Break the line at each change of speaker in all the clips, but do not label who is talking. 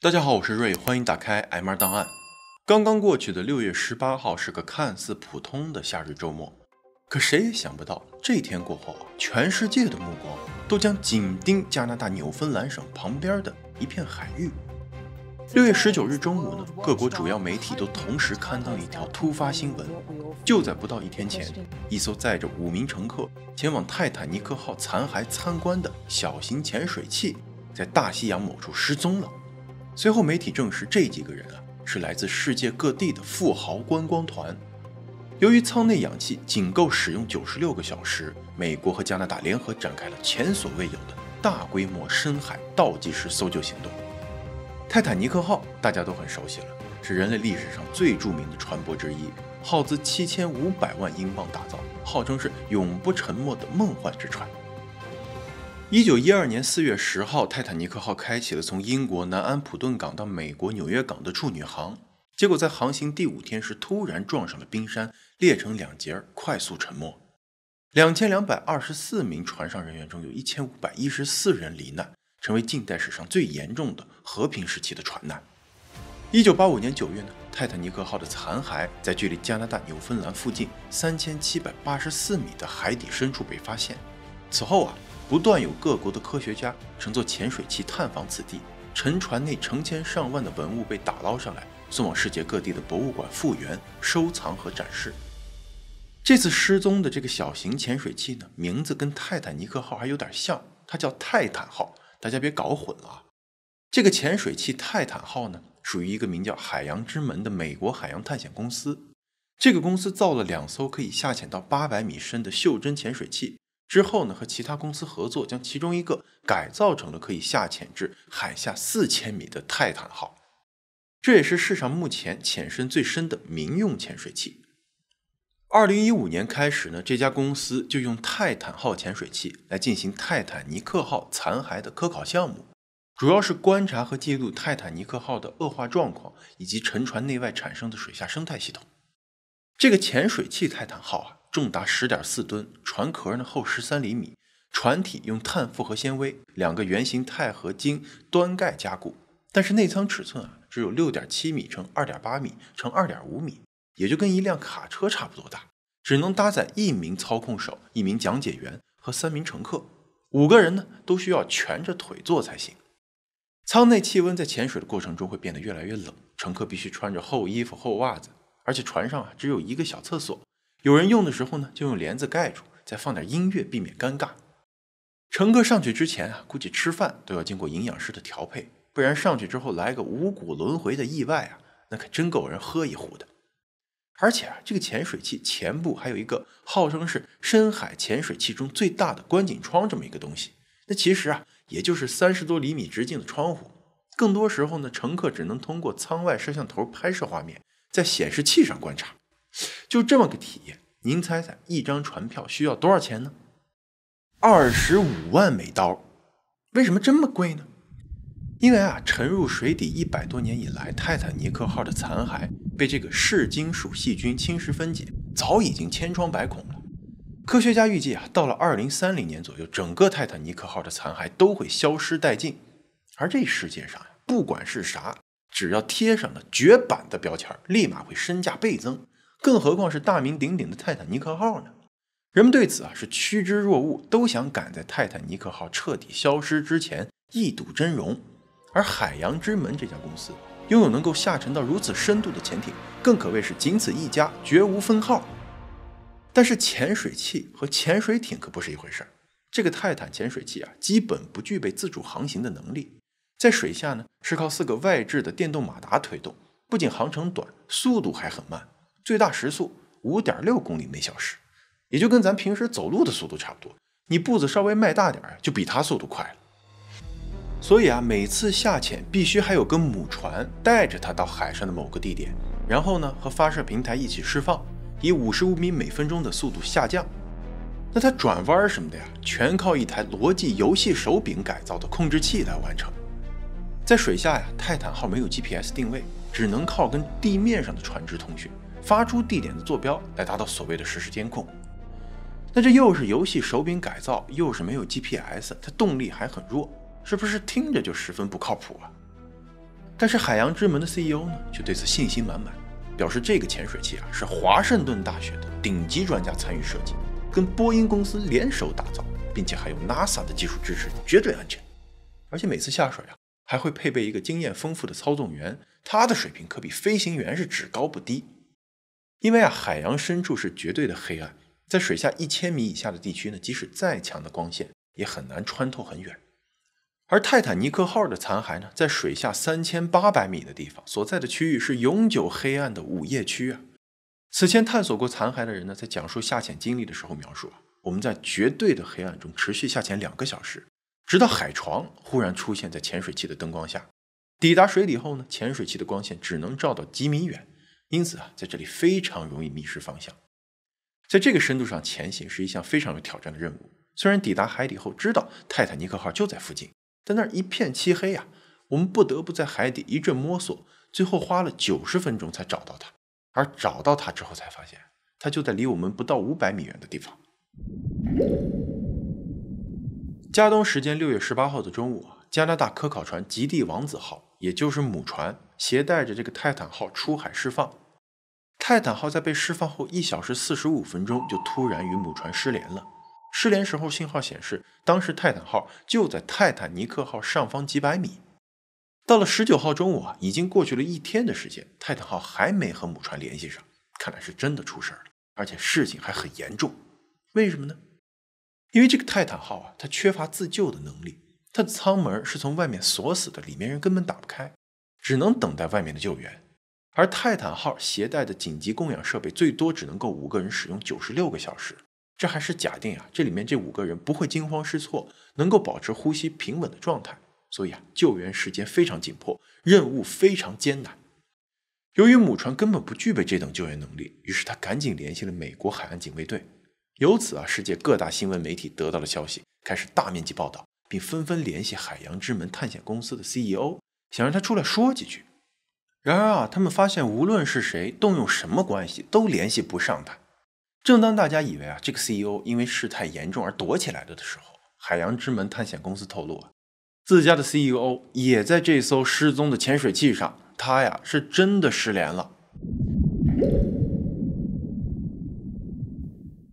大家好，我是瑞，欢迎打开 M2 档案。刚刚过去的6月18号是个看似普通的夏日周末，可谁也想不到，这天过后全世界的目光都将紧盯加拿大纽芬兰省旁边的一片海域。6月19日中午呢，各国主要媒体都同时刊登了一条突发新闻，就在不到1天前，一艘载着5名乘客前往泰坦尼克号残骸参观的小型潜水器，在大西洋某处失踪了。随后媒体证实，这几个人是来自世界各地的富豪观光团。由于舱内氧气仅够使用96个小时，美国和加拿大联合展开了前所未有的大规模深海倒计时搜救行动。泰坦尼克号大家都很熟悉了，是人类历史上最著名的船舶之一，耗资7500万英镑打造，号称是永不沉没的梦幻之船。1912年4月10号，泰坦尼克号开启了从英国南安普顿港到美国纽约港的处女航，结果在航行第5天时突然撞上了冰山，裂成2截，快速沉没。2224名船上人员中有1514人罹难，成为近代史上最严重的和平时期的船难。1985年9月呢，泰坦尼克号的残骸在距离加拿大纽芬兰附近3784米的海底深处被发现。此后不断有各国的科学家乘坐潜水器探访此地，沉船内成千上万的文物被打捞上来，送往世界各地的博物馆复原、收藏和展示。这次失踪的这个小型潜水器呢，名字跟泰坦尼克号还有点像，它叫泰坦号，大家别搞混了。这个潜水器泰坦号呢，属于一个名叫海洋之门的美国海洋探险公司。这个公司造了2艘可以下潜到800米深的袖珍潜水器，之后呢，和其他公司合作，将其中一个改造成了可以下潜至海下4000米的泰坦号。这也是世上目前潜深最深的民用潜水器。2015年开始呢，这家公司就用泰坦号潜水器来进行泰坦尼克号残骸的科考项目，主要是观察和记录泰坦尼克号的恶化状况，以及沉船内外产生的水下生态系统。这个潜水器泰坦号重达10.4吨，船壳呢厚13厘米，船体用碳复合纤维2个圆形钛合金端盖加固，但是内舱尺寸只有 6.7 米乘 2.8 米乘 2.5 米，也就跟一辆卡车差不多大，只能搭载1名操控手、1名讲解员和3名乘客，5个人呢都需要蜷着腿坐才行。舱内气温在潜水的过程中会变得越来越冷，乘客必须穿着厚衣服、厚袜子，而且船上只有一个小厕所，有人用的时候呢，就用帘子盖住，再放点音乐，避免尴尬。乘客上去之前估计吃饭都要经过营养师的调配，不然上去之后来个五谷轮回的意外那可真够人喝一壶的。而且这个潜水器前部还有一个号称是深海潜水器中最大的观景窗这么一个东西，那其实也就是30多厘米直径的窗户。更多时候呢，乘客只能通过舱外摄像头拍摄画面，在显示器上观察。就这么个体验，您猜猜一张船票需要多少钱呢？25万美刀。为什么这么贵呢？因为沉入水底100多年以来，泰坦尼克号的残骸被这个噬金属细菌侵蚀分解，早已经千疮百孔了。科学家预计到了2030年左右，整个泰坦尼克号的残骸都会消失殆尽。而这世界上不管是啥，只要贴上了绝版的标签，立马会身价倍增，更何况是大名鼎鼎的泰坦尼克号呢？人们对此是趋之若鹜，都想赶在泰坦尼克号彻底消失之前一睹真容。而海洋之门这家公司拥有能够下沉到如此深度的潜艇，更可谓是仅此一家，绝无分号。但是潜水器和潜水艇可不是一回事。这个泰坦潜水器基本不具备自主航行的能力，在水下呢是靠4个外置的电动马达推动，不仅航程短，速度还很慢，最大时速 5.6 公里每小时，也就跟咱平时走路的速度差不多，你步子稍微迈大点就比它速度快了。所以每次下潜必须还有个母船带着它到海上的某个地点，然后呢和发射平台一起释放，以55米每分钟的速度下降。那它转弯什么的全靠一台逻辑游戏手柄改造的控制器来完成。在水下泰坦号没有 GPS 定位，只能靠跟地面上的船只通讯，发出地点的坐标来达到所谓的实时监控。那这又是游戏手柄改造，又是没有 GPS， 它动力还很弱，是不是听着就十分不靠谱但是海洋之门的 CEO 呢，却对此信心满满，表示这个潜水器是华盛顿大学的顶级专家参与设计，跟波音公司联手打造，并且还有 NASA 的技术支持，绝对安全。而且每次下水还会配备一个经验丰富的操纵员，他的水平可比飞行员是只高不低。因为海洋深处是绝对的黑暗，在水下1000米以下的地区呢，即使再强的光线也很难穿透很远。而泰坦尼克号的残骸呢，在水下3800米的地方，所在的区域是永久黑暗的午夜区此前探索过残骸的人呢，在讲述下潜经历的时候描述我们在绝对的黑暗中持续下潜2个小时，直到海床忽然出现在潜水器的灯光下。抵达水底后呢，潜水器的光线只能照到几米远，因此在这里非常容易迷失方向。在这个深度上潜行是一项非常有挑战的任务。虽然抵达海底后知道泰坦尼克号就在附近，但那儿一片漆黑我们不得不在海底一阵摸索，最后花了90分钟才找到它。而找到它之后才发现，它就在离我们不到500米远的地方。加东时间6月18号的中午加拿大科考船极地王子号，也就是母船，携带着这个泰坦号出海释放。泰坦号在被释放后1小时45分钟就突然与母船失联了。失联时候信号显示，当时泰坦号就在泰坦尼克号上方几百米。到了19号中午已经过去了1天的时间，泰坦号还没和母船联系上，看来是真的出事了，而且事情还很严重。为什么呢？因为这个泰坦号它缺乏自救的能力，它的舱门是从外面锁死的，里面人根本打不开，只能等待外面的救援。而泰坦号携带的紧急供氧设备最多只能够5个人使用96个小时，这还是假定这里面这5个人不会惊慌失措，能够保持呼吸平稳的状态。所以救援时间非常紧迫，任务非常艰难。由于母船根本不具备这等救援能力，于是他赶紧联系了美国海岸警卫队。由此世界各大新闻媒体得到了消息，开始大面积报道，并纷纷联系海洋之门探险公司的 CEO， 想让他出来说几句。然而他们发现无论是谁动用什么关系都联系不上他。正当大家以为这个 CEO 因为事态严重而躲起来了的时候，海洋之门探险公司透露自家的 CEO 也在这艘失踪的潜水器上，他是真的失联了。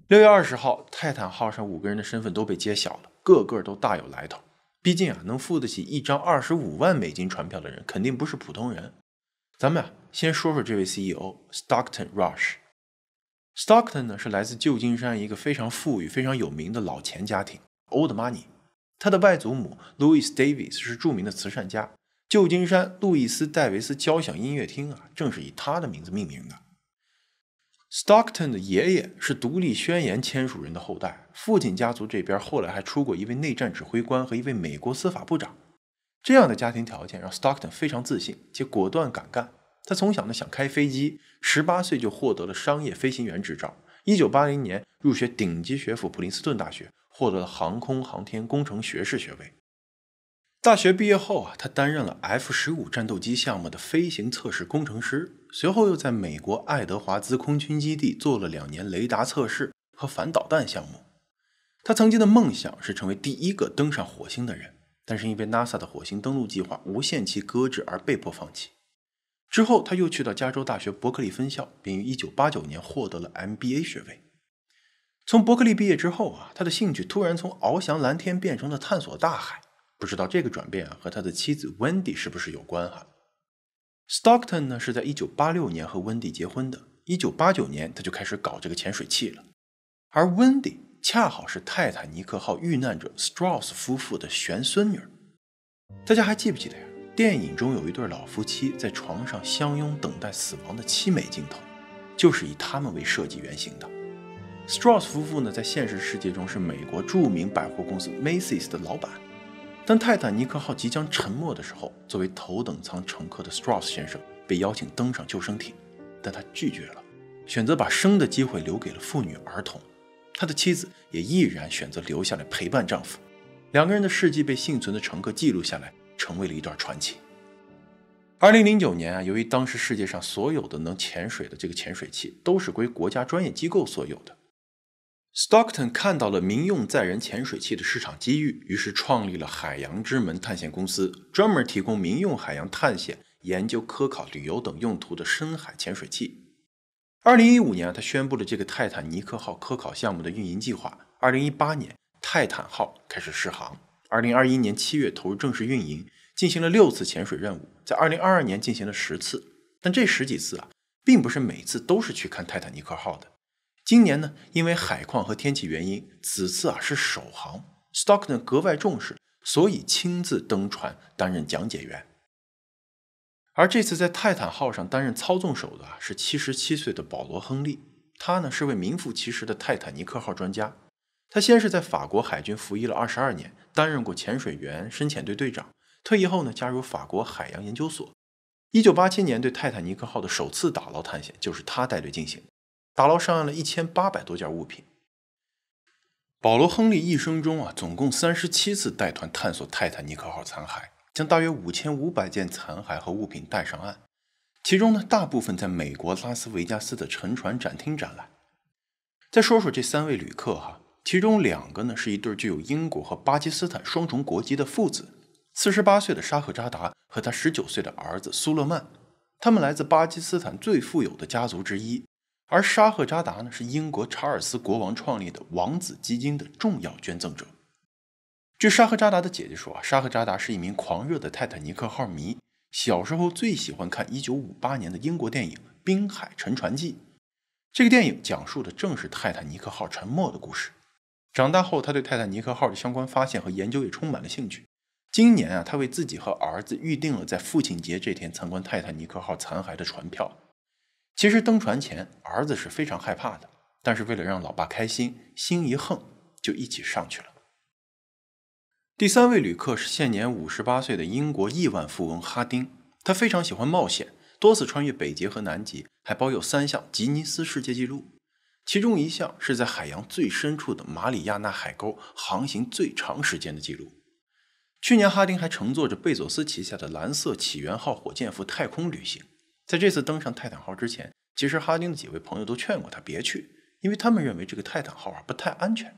6月20号，泰坦号上5个人的身份都被揭晓了，个个都大有来头。毕竟能付得起一张25万美金船票的人肯定不是普通人。咱们先说说这位 CEO Stockton Rush。Stockton 呢是来自旧金山一个非常富裕非常有名的老钱家庭 Old Money。他的外祖母 Louise Davis 是著名的慈善家，旧金山路易斯戴维斯交响音乐厅正是以他的名字命名的。Stockton 的爷爷是独立宣言签署人的后代，父亲家族这边后来还出过一位内战指挥官和一位美国司法部长。这样的家庭条件让 Stockton 非常自信且果断敢干。他从小想开飞机，18岁就获得了商业飞行员执照。1980年入学顶级学府普林斯顿大学，获得了航空航天工程学士学位。大学毕业后他担任了 F-15战斗机项目的飞行测试工程师，随后又在美国爱德华兹空军基地做了2年雷达测试和反导弹项目。他曾经的梦想是成为第1个登上火星的人，但是因为 NASA 的火星登陆计划无限期搁置而被迫放弃。之后他又去到加州大学伯克利分校，并于1989年获得了 MBA 学位。从伯克利毕业之后他的兴趣突然从翱翔蓝天变成了探索大海。不知道这个转变和他的妻子 Wendy 是不是有关Stockton 呢是在1986年和 Wendy 结婚的，1989年他就开始搞这个潜水器了。而 Wendy 恰好是泰坦尼克号遇难者 Strauss 夫妇的玄孙女。大家还记不记得电影中有一对老夫妻在床上相拥等待死亡的凄美镜头，就是以他们为设计原型的。Strauss 夫妇呢，在现实世界中是美国著名百货公司 Macy's 的老板。当泰坦尼克号即将沉没的时候，作为头等舱乘客的 Strauss 先生被邀请登上救生艇，但他拒绝了，选择把生的机会留给了妇女儿童。他的妻子也毅然选择留下来陪伴丈夫。2个人的事迹被幸存的乘客记录下来，成为了一段传奇。2009年由于当时世界上所有的能潜水的这个潜水器都是归国家专业机构所有的， Stockton 看到了民用载人潜水器的市场机遇，于是创立了海洋之门探险公司，专门提供民用海洋探险、研究、科考、旅游等用途的深海潜水器。2015年，他宣布了这个泰坦尼克号科考项目的运营计划。2018年，泰坦号开始试航。2021年7月投入正式运营，进行了6次潜水任务，在2022年进行了10次。但这10几次并不是每次都是去看泰坦尼克号的。今年呢，因为海况和天气原因，此次是首航。Stockton 格外重视，所以亲自登船担任讲解员。而这次在泰坦号上担任操纵手的是77岁的保罗·亨利，他呢是位名副其实的泰坦尼克号专家。他先是在法国海军服役了22年，担任过潜水员、深潜队队长。退役后呢，加入法国海洋研究所。1987年对泰坦尼克号的首次打捞探险就是他带队进行，打捞上岸了1800多件物品。保罗·亨利一生中总共37次带团探索泰坦尼克号残骸，将大约5500件残骸和物品带上岸，其中呢，大部分在美国拉斯维加斯的沉船展厅展览。再说说这3位旅客其中2个呢是一对具有英国和巴基斯坦双重国籍的父子，48岁的沙赫扎达和他19岁的儿子苏勒曼，他们来自巴基斯坦最富有的家族之一。而沙赫扎达呢，是英国查尔斯国王创立的王子基金的重要捐赠者。据沙赫扎达的姐姐说沙赫扎达是一名狂热的泰坦尼克号迷，小时候最喜欢看1958年的英国电影《滨海沉船记》。这个电影讲述的正是泰坦尼克号沉没的故事。长大后，他对泰坦尼克号的相关发现和研究也充满了兴趣。今年他为自己和儿子预定了在父亲节这天参观泰坦尼克号残骸的船票。其实登船前，儿子是非常害怕的，但是为了让老爸开心，心一横就一起上去了。第3位旅客是现年58岁的英国亿万富翁哈丁，他非常喜欢冒险，多次穿越北极和南极，还保有3项吉尼斯世界纪录，其中1项是在海洋最深处的马里亚纳海沟航行最长时间的纪录。去年哈丁还乘坐着贝佐斯旗下的蓝色起源号火箭赴太空旅行。在这次登上泰坦号之前，其实哈丁的几位朋友都劝过他别去，因为他们认为这个泰坦号不太安全。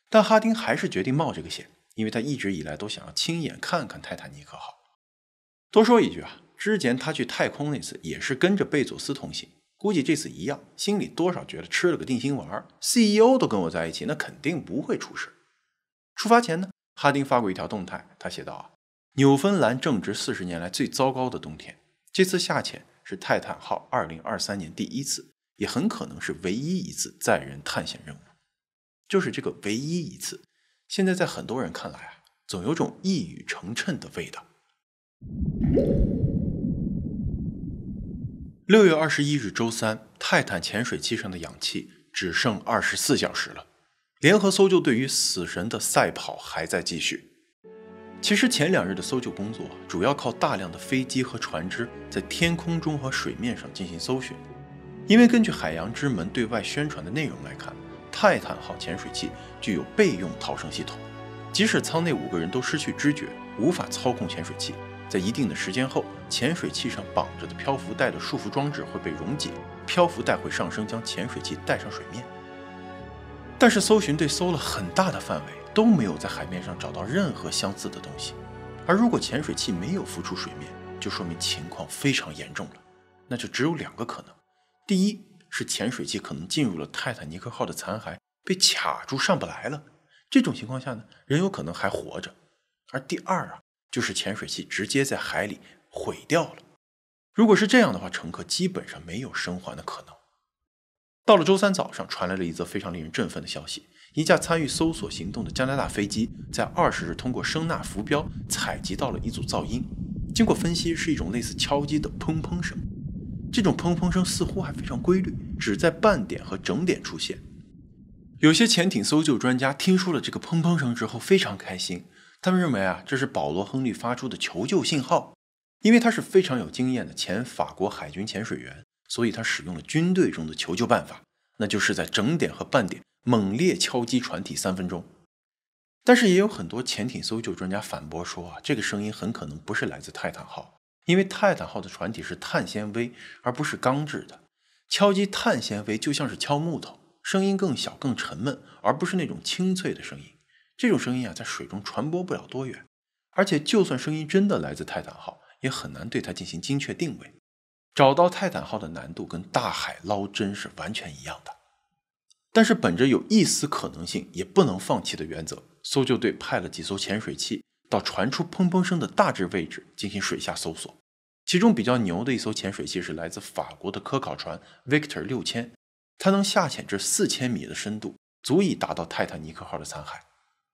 但哈丁还是决定冒这个险，因为他一直以来都想要亲眼看看泰坦尼克号。多说一句之前他去太空那次也是跟着贝佐斯同行，估计这次一样，心里多少觉得吃了个定心丸， CEO 都跟我在一起，那肯定不会出事。出发前呢，哈丁发过一条动态，他写道纽芬兰正值40年来最糟糕的冬天，这次下潜是泰坦号2023年第1次，也很可能是唯一一次载人探险任务。就是这个唯一一次，现在在很多人看来总有种一语成谶的味道。6月21日周三，泰坦潜水器上的氧气只剩24小时了。联合搜救队与死神的赛跑还在继续。其实前2日的搜救工作主要靠大量的飞机和船只在天空中和水面上进行搜寻。因为根据海洋之门对外宣传的内容来看，泰坦号潜水器具有备用逃生系统，即使舱内5个人都失去知觉，无法操控潜水器，在一定的时间后，潜水器上绑着的漂浮带的束缚装置会被溶解，漂浮带会上升，将潜水器带上水面。但是搜寻队搜了很大的范围，都没有在海面上找到任何相似的东西。而如果潜水器没有浮出水面，就说明情况非常严重了。那就只有2个可能：第一是潜水器可能进入了泰坦尼克号的残骸，被卡住上不来了，这种情况下呢，人有可能还活着；而第二就是潜水器直接在海里毁掉了。如果是这样的话，乘客基本上没有生还的可能。到了周三早上，传来了一则非常令人振奋的消息：一架参与搜索行动的加拿大飞机在20日通过声呐浮标采集到了一组噪音，经过分析是一种类似敲击的砰砰声。这种砰砰声似乎还非常规律，只在半点和整点出现。有些潜艇搜救专家听说了这个砰砰声之后非常开心，他们认为这是保罗·亨利发出的求救信号。因为他是非常有经验的前法国海军潜水员，所以他使用了军队中的求救办法，那就是在整点和半点猛烈敲击船体3分钟。但是也有很多潜艇搜救专家反驳说这个声音很可能不是来自泰坦号，因为泰坦号的船体是碳纤维而不是钢制的，敲击碳纤维就像是敲木头，声音更小更沉闷，而不是那种清脆的声音。这种声音啊，在水中传播不了多远，而且就算声音真的来自泰坦号，也很难对它进行精确定位。找到泰坦号的难度跟大海捞针是完全一样的。但是本着有一丝可能性也不能放弃的原则，搜救队派了几艘潜水器到传出砰砰声的大致位置进行水下搜索。其中比较牛的一艘潜水器是来自法国的科考船 Victor 6000，它能下潜至4000米的深度，足以达到泰坦尼克号的残骸。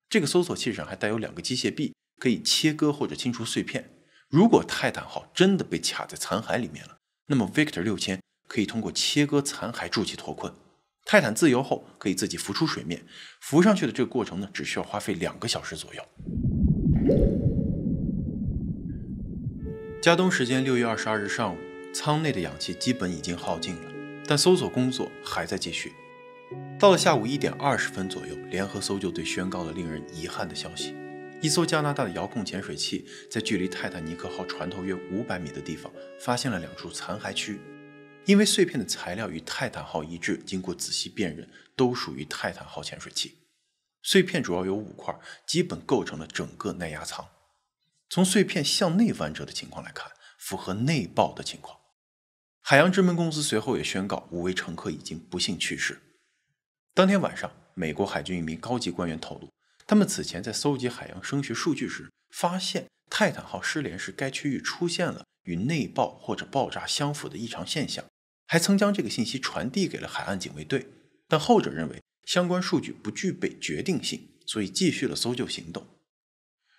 这个搜索器上还带有2个机械臂，可以切割或者清除碎片。如果泰坦号真的被卡在残骸里面了，那么 Victor 6000可以通过切割残骸助其脱困。泰坦自由后可以自己浮出水面，浮上去的这个过程呢，只需要花费2个小时左右。加东时间6月22日上午，舱内的氧气基本已经耗尽了，但搜索工作还在继续。到了下午1点20分左右，联合搜救队宣告了令人遗憾的消息：一艘加拿大的遥控潜水器在距离泰坦尼克号船头约500米的地方发现了2处残骸区。因为碎片的材料与泰坦号一致，经过仔细辨认，都属于泰坦号潜水器。碎片主要有5块，基本构成了整个耐压舱。从碎片向内弯折的情况来看，符合内爆的情况。海洋之门公司随后也宣告5位乘客已经不幸去世。当天晚上，美国海军一名高级官员透露，他们此前在搜集海洋声学数据时，发现泰坦号失联时该区域出现了与内爆或者爆炸相符的异常现象，还曾将这个信息传递给了海岸警卫队，但后者认为相关数据不具备决定性，所以继续了搜救行动。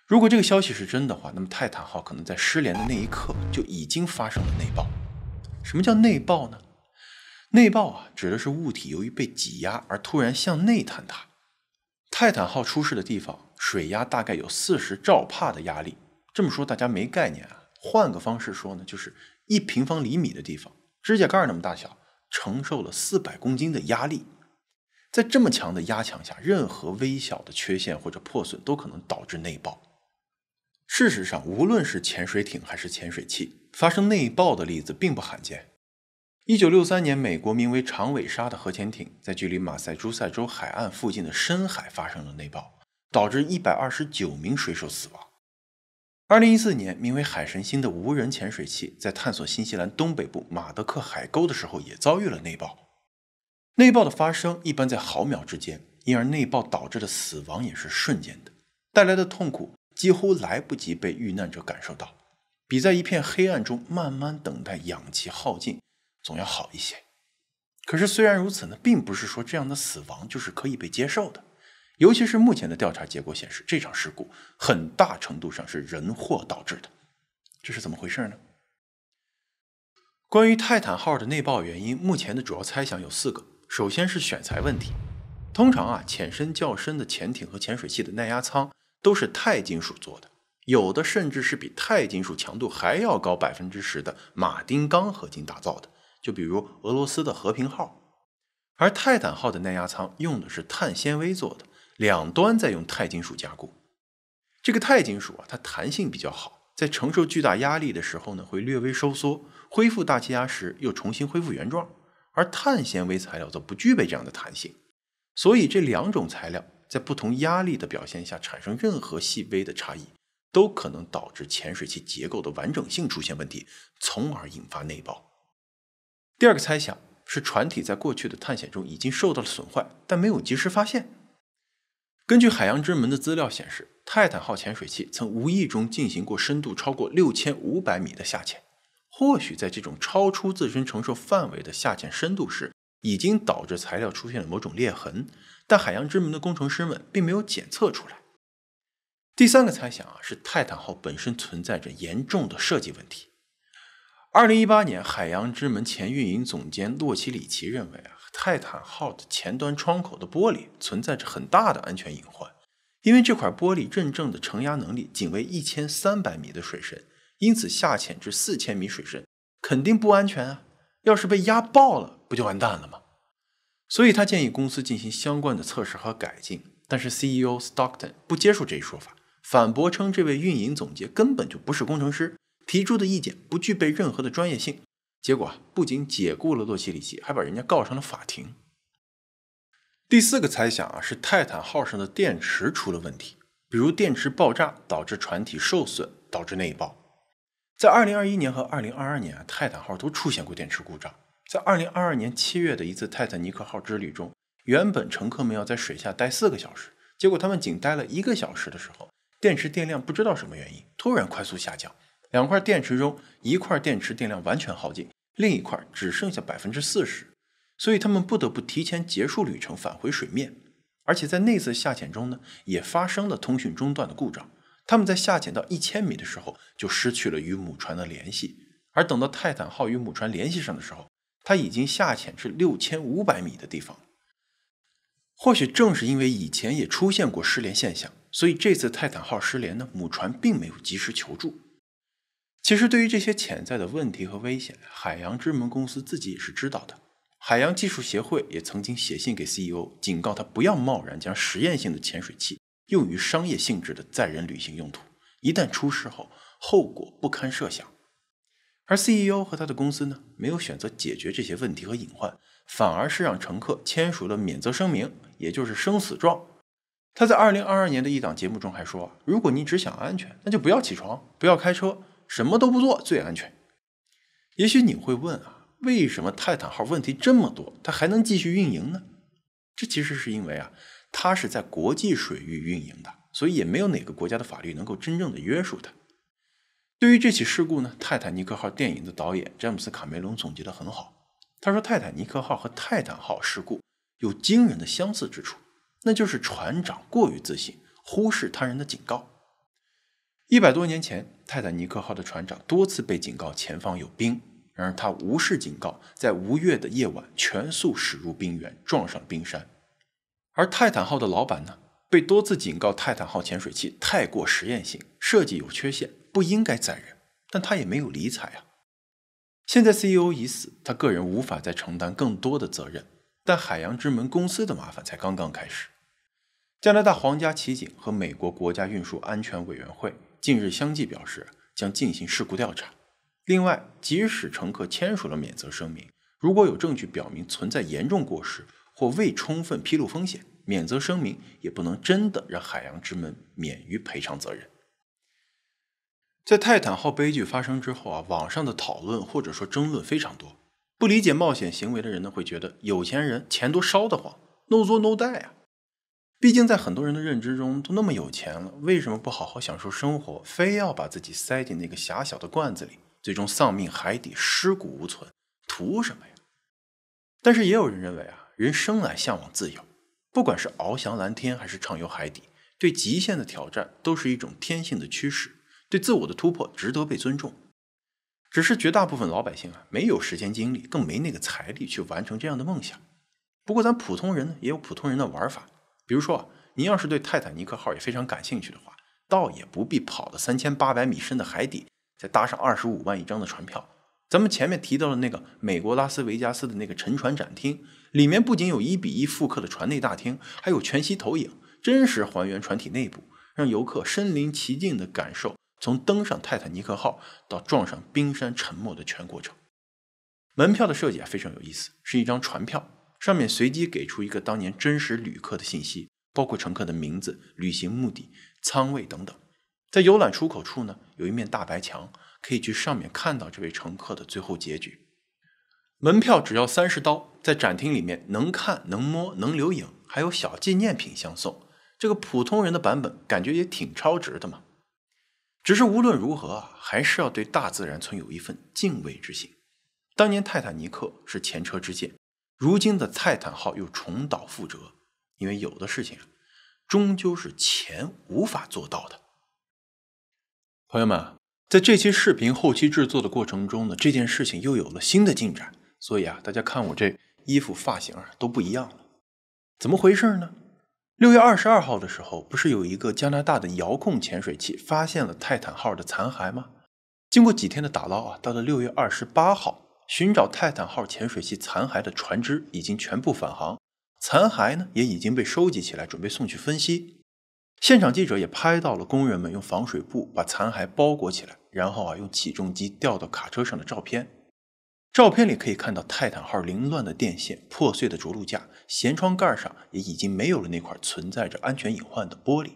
如果这个消息是真的话，那么泰坦号可能在失联的那一刻就已经发生了内爆。什么叫内爆呢？内爆啊，指的是物体由于被挤压而突然向内坍塌。泰坦号出事的地方，水压大概有40兆帕的压力。这么说大家没概念啊，换个方式说呢，就是1平方厘米的地方，指甲盖那么大小，承受了400公斤的压力。在这么强的压强下，任何微小的缺陷或者破损都可能导致内爆。事实上，无论是潜水艇还是潜水器，发生内爆的例子并不罕见。1963年，美国名为长尾鲨的核潜艇在距离马赛诸塞州海岸附近的深海发生了内爆，导致129名水手死亡。2014年，名为海神星的无人潜水器在探索新西兰东北部马德克海沟的时候也遭遇了内爆。内爆的发生一般在毫秒之间，因而内爆导致的死亡也是瞬间的，带来的痛苦几乎来不及被遇难者感受到，比在一片黑暗中慢慢等待氧气耗尽总要好一些。可是虽然如此呢，并不是说这样的死亡就是可以被接受的，尤其是目前的调查结果显示，这场事故很大程度上是人祸导致的。这是怎么回事呢？关于泰坦号的内爆原因，目前的主要猜想有4个。首先是选材问题。通常啊，潜深较深的潜艇和潜水器的耐压舱都是钛金属做的，有的甚至是比钛金属强度还要高10%的马丁钢合金打造的，就比如俄罗斯的和平号。而泰坦号的耐压舱用的是碳纤维做的，两端再用钛金属加固。这个钛金属啊，它弹性比较好，在承受巨大压力的时候呢，会略微收缩，恢复大气压时又重新恢复原状。而碳纤维材料则不具备这样的弹性，所以这2种材料在不同压力的表现下产生任何细微的差异，都可能导致潜水器结构的完整性出现问题，从而引发内爆。第2个猜想是船体在过去的探险中已经受到了损坏，但没有及时发现。根据海洋之门的资料显示，泰坦号潜水器曾无意中进行过深度超过6500米的下潜，或许在这种超出自身承受范围的下潜深度时，已经导致材料出现了某种裂痕，但海洋之门的工程师们并没有检测出来。第3个猜想啊，是泰坦号本身存在着严重的设计问题。2018年，海洋之门前运营总监洛奇里奇认为啊，泰坦号的前端窗口的玻璃存在着很大的安全隐患，因为这块玻璃认证的承压能力仅为1300米的水深，因此下潜至4000米水深肯定不安全啊！要是被压爆了，不就完蛋了吗？所以他建议公司进行相关的测试和改进，但是 CEO Stockton 不接受这一说法，反驳称这位运营总监根本就不是工程师，提出的意见不具备任何的专业性。结果不仅解雇了洛奇里奇，还把人家告上了法庭。第4个猜想啊，是泰坦号上的电池出了问题，比如电池爆炸导致船体受损，导致内爆。在2021年和2022年泰坦号都出现过电池故障。在2022年7月的一次泰坦尼克号之旅中，原本乘客们要在水下待4个小时，结果他们仅待了1个小时的时候，电池电量不知道什么原因突然快速下降，2块电池中1块电池电量完全耗尽，另一块只剩下40%，所以他们不得不提前结束旅程返回水面。而且在那次下潜中呢，也发生了通讯中断的故障，他们在下潜到1000米的时候就失去了与母船的联系，而等到泰坦号与母船联系上的时候，它已经下潜至6500米的地方。或许正是因为以前也出现过失联现象，所以这次泰坦号失联呢，母船并没有及时求助。其实对于这些潜在的问题和危险，海洋之门公司自己也是知道的。海洋技术协会也曾经写信给 CEO， 警告他不要贸然将实验性的潜水器用于商业性质的载人旅行用途，一旦出事后，后果不堪设想。而 CEO 和他的公司呢，没有选择解决这些问题和隐患，反而是让乘客签署了免责声明，也就是生死状。他在2022年的一档节目中还说，如果你只想安全，那就不要起床，不要开车，什么都不做最安全。也许你会问啊，为什么泰坦号问题这么多，它还能继续运营呢？这其实是因为啊，它是在国际水域运营的，所以也没有哪个国家的法律能够真正的约束它。对于这起事故呢，泰坦尼克号电影的导演詹姆斯·卡梅隆总结得很好。他说，泰坦尼克号和泰坦号事故有惊人的相似之处，那就是船长过于自信，忽视他人的警告。100多年前，泰坦尼克号的船长多次被警告前方有冰，然而他无视警告，在无月的夜晚全速驶入冰原，撞上冰山。而泰坦号的老板呢，被多次警告泰坦号潜水器太过实验性，设计有缺陷，不应该载人，但他也没有理睬啊。现在 CEO 已死，他个人无法再承担更多的责任，但海洋之门公司的麻烦才刚刚开始。加拿大皇家骑警和美国国家运输安全委员会近日相继表示，将进行事故调查。另外，即使乘客签署了免责声明，如果有证据表明存在严重过失或未充分披露风险，免责声明也不能真的让海洋之门免于赔偿责任。在泰坦号悲剧发生之后啊，网上的讨论或者说争论非常多。不理解冒险行为的人呢，会觉得有钱人钱都烧得慌 ，no 作 no die 啊。毕竟在很多人的认知中，都那么有钱了，为什么不好好享受生活，非要把自己塞进那个狭小的罐子里，最终丧命海底，尸骨无存，图什么呀？但是也有人认为啊，人生来向往自由，不管是翱翔蓝天还是畅游海底，对极限的挑战都是一种天性的驱使，对自我的突破值得被尊重。只是绝大部分老百姓啊，没有时间精力，更没那个财力去完成这样的梦想。不过咱普通人呢，也有普通人的玩法。比如说啊，你要是对泰坦尼克号也非常感兴趣的话，倒也不必跑到3800米深的海底，再搭上25万一张的船票。咱们前面提到的那个美国拉斯维加斯的那个沉船展厅，里面不仅有1:1复刻的船内大厅，还有全息投影，真实还原船体内部，让游客身临其境的感受从登上泰坦尼克号到撞上冰山沉没的全过程。门票的设计非常有意思，是一张船票，上面随机给出一个当年真实旅客的信息，包括乘客的名字、旅行目的、舱位等等。在游览出口处呢，有一面大白墙，可以去上面看到这位乘客的最后结局。门票只要30刀，在展厅里面能看能摸能留影，还有小纪念品相送。这个普通人的版本感觉也挺超值的嘛。只是无论如何啊，还是要对大自然存有一份敬畏之心。当年泰坦尼克是前车之鉴，如今的泰坦号又重蹈覆辙，因为有的事情终究是钱无法做到的。朋友们，在这期视频后期制作的过程中呢，这件事情又有了新的进展，所以大家看我这衣服发型都不一样了。怎么回事呢？6月22号的时候，不是有一个加拿大的遥控潜水器发现了泰坦号的残骸吗？经过几天的打捞到了6月28号，寻找泰坦号潜水器残骸的船只已经全部返航，残骸呢也已经被收集起来，准备送去分析。现场记者也拍到了工人们用防水布把残骸包裹起来，然后用起重机吊到卡车上的照片。照片里可以看到泰坦号凌乱的电线、破碎的着陆架，舷窗盖上也已经没有了那块存在着安全隐患的玻璃。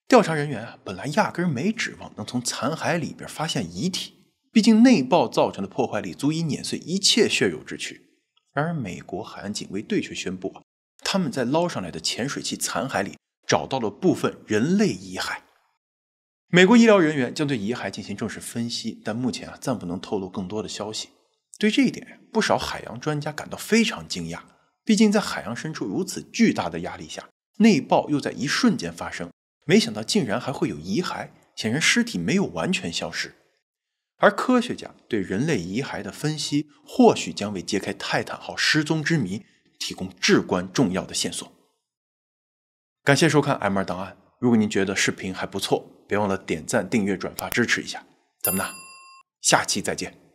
调查人员本来压根没指望能从残骸里边发现遗体，毕竟内爆造成的破坏力足以碾碎一切血肉之躯。然而美国海岸警卫队却宣布他们在捞上来的潜水器残骸里找到了部分人类遗骸。美国医疗人员将对遗骸进行正式分析，但目前暂不能透露更多的消息。对这一点，不少海洋专家感到非常惊讶，毕竟在海洋深处如此巨大的压力下，内爆又在一瞬间发生，没想到竟然还会有遗骸，显然尸体没有完全消失。而科学家对人类遗骸的分析，或许将为揭开泰坦号失踪之谜提供至关重要的线索。感谢收看 M2 档案，如果您觉得视频还不错，别忘了点赞、订阅、转发支持一下。咱们下期再见。